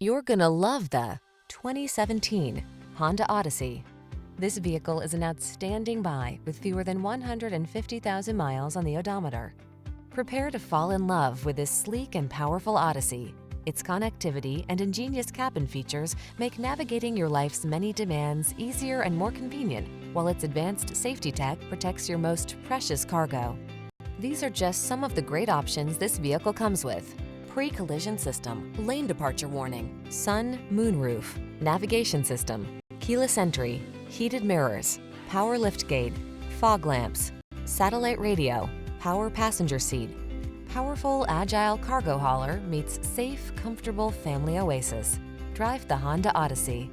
You're gonna love the 2017 Honda Odyssey. This vehicle is an outstanding buy with fewer than 150,000 miles on the odometer. Prepare to fall in love with this sleek and powerful Odyssey. Its connectivity and ingenious cabin features make navigating your life's many demands easier and more convenient, while its advanced safety tech protects your most precious cargo. These are just some of the great options this vehicle comes with: pre-collision system, lane departure warning, sun, moon roof, navigation system, keyless entry, heated mirrors, power liftgate, fog lamps, satellite radio, power passenger seat. Powerful, agile cargo hauler meets safe, comfortable family oasis. Drive the Honda Odyssey.